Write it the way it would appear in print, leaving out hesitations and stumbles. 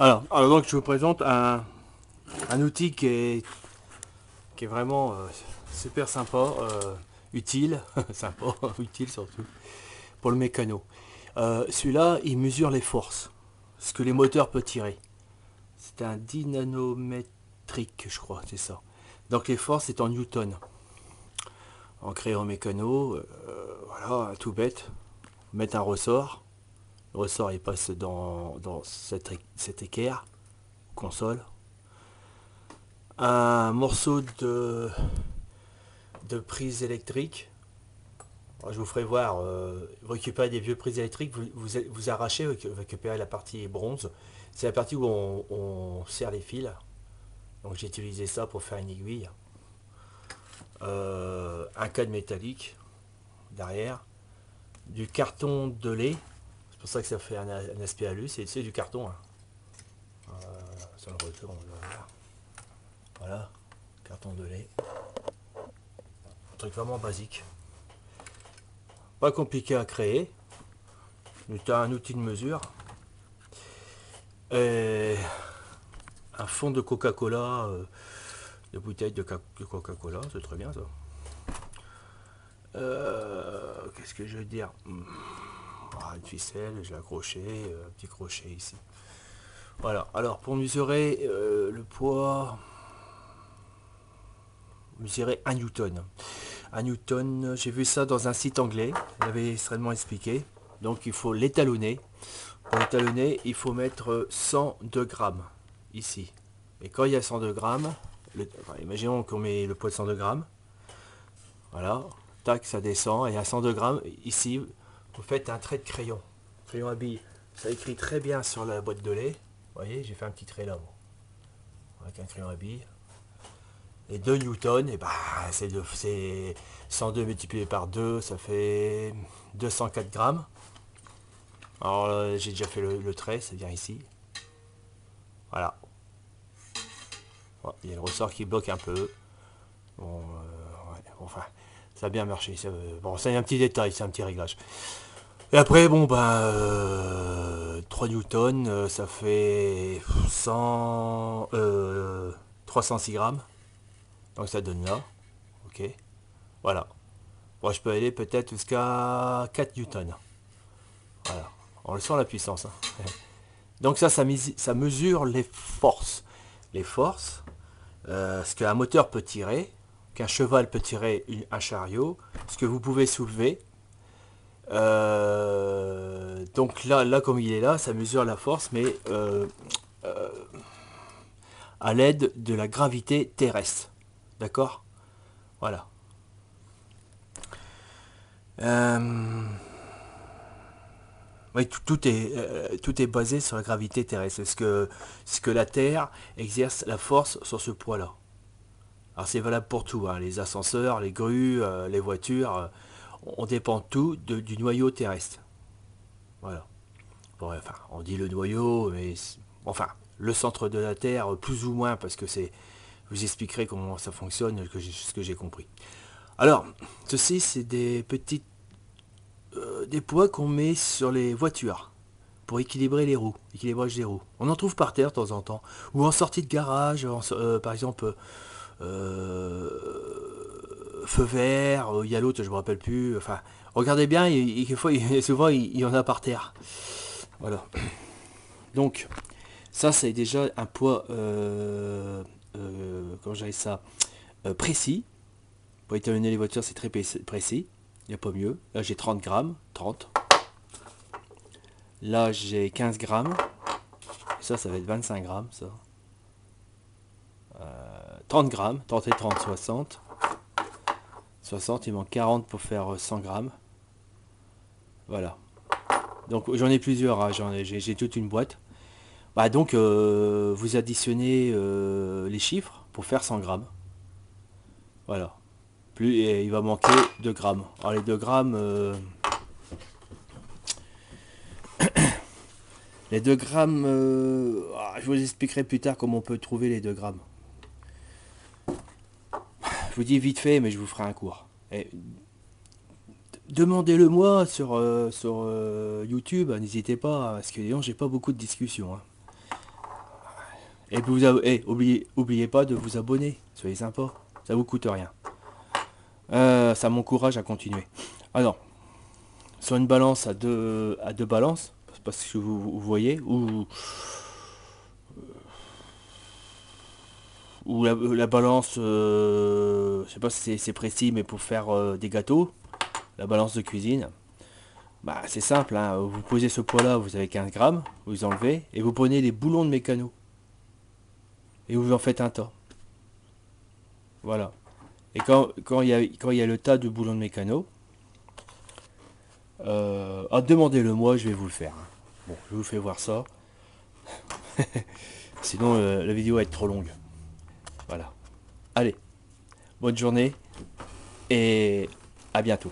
Alors donc je vous présente un outil qui est vraiment super sympa, utile, sympa, utile surtout, pour le mécano. Celui-là, il mesure les forces, ce que les moteurs peuvent tirer. C'est un dynanométrique, je crois, c'est ça. Donc les forces, c'est en newton. Ancré en mécano, voilà, tout bête. Mettre un ressort. Le ressort, il passe dans cette équerre, console. Un morceau de prise électrique. Alors, je vous ferai voir, vous récupérez des vieux prises électriques, vous arrachez, vous récupérez la partie bronze. C'est la partie où on serre les fils. Donc j'ai utilisé ça pour faire une aiguille. Un cadre métallique derrière. Du carton de lait. C'est pour ça que ça fait un aspect alu. C'est du carton. Hein. Ça le retourne. Voilà. Carton de lait. Un truc vraiment basique. Pas compliqué à créer. Tu as un outil de mesure. Et un fond de Coca-Cola, de bouteille de Coca-Cola, c'est très bien ça. Qu'est-ce que je veux dire? Une ficelle, je l'ai accroché, un petit crochet ici. Voilà, alors pour mesurer le poids, mesurer 1 newton. 1 newton, j'ai vu ça dans un site anglais, il avait extrêmement expliqué. Donc il faut l'étalonner. Pour l'étalonner, il faut mettre 102 grammes ici. Et quand il y a 102 grammes, imaginons qu'on met le poids de 102 grammes, voilà, tac, ça descend, et à 102 grammes, ici, vous faites un trait de crayon. Crayon à billes, ça écrit très bien sur la boîte de lait. Vous voyez, j'ai fait un petit trait là, bon, avec un crayon à billes. Et 2 newtons, et bah, c'est 102 multiplié par 2, ça fait 204 grammes. Alors j'ai déjà fait le trait, ça vient ici. Voilà. Bon, il y a le ressort qui bloque un peu. Bon, ouais, enfin, ça a bien marché. Bon, c'est un petit détail, c'est un petit réglage. Et après, bon, ben, 3 newtons, ça fait 306 grammes. Donc ça donne là. Ok. Voilà. Moi, je peux aller peut-être jusqu'à 4 newtons. Voilà. On le sent la puissance. Hein. Donc ça mesure les forces. Les forces, ce qu'un moteur peut tirer, qu'un cheval peut tirer un chariot, ce que vous pouvez soulever. Donc là, comme il est là, ça mesure la force, mais à l'aide de la gravité terrestre. D'accord? Voilà. Euh, oui, tout est basé sur la gravité terrestre. Ce que la Terre exerce la force sur ce poids-là. Alors c'est valable pour tout, hein, les ascenseurs, les grues, les voitures, on dépend tout du noyau terrestre. Voilà. Bon, enfin, on dit le noyau, mais enfin, le centre de la Terre, plus ou moins, parce que c'est, je vous expliquerai comment ça fonctionne, ce que j'ai compris. Alors, ceci, c'est des petites, des poids qu'on met sur les voitures pour équilibrer les roues, équilibrage des roues. On en trouve par terre de temps en temps, ou en sortie de garage, par exemple, feu vert, il y a l'autre, je me rappelle plus. Enfin, regardez bien, souvent il y en a par terre. Voilà. Donc, ça, c'est déjà un poids, comment j'avais ça, précis. Pour étalonner les voitures, c'est très précis. Il n'y a pas mieux. Là, j'ai 30 grammes. 30. Là, j'ai 15 grammes. Ça va être 25 grammes, ça. 30 grammes. 30 et 30, 60. 60, il manque 40 pour faire 100 grammes. Voilà. Donc, j'en ai plusieurs. Hein. J'ai toute une boîte. Bah, donc, vous additionnez les chiffres pour faire 100 grammes. Voilà. Plus, et il va manquer 2 grammes. Alors, les 2 grammes... les 2 grammes... je vous expliquerai plus tard comment on peut trouver les 2 grammes. Je vous dis vite fait, mais je vous ferai un cours. Et demandez-le moi sur YouTube, n'hésitez pas, parce que j'ai pas beaucoup de discussions. Hein. Et puis oubliez pas de vous abonner. Soyez sympa. Ça vous coûte rien. Ça m'encourage à continuer. Alors, sur une balance à deux balances, parce que vous voyez, ou la balance, je sais pas si c'est précis, mais pour faire des gâteaux, la balance de cuisine, bah c'est simple, hein. Vous posez ce poids là, vous avez 15 grammes, vous enlevez, et vous prenez les boulons de mécano, et vous en faites un tas. Voilà. Et quand il y a le tas de boulons de mécano, demandez-le moi, je vais vous le faire, hein. Bon, je vous fais voir ça. Sinon, la vidéo va être trop longue. Voilà. Allez, bonne journée et à bientôt.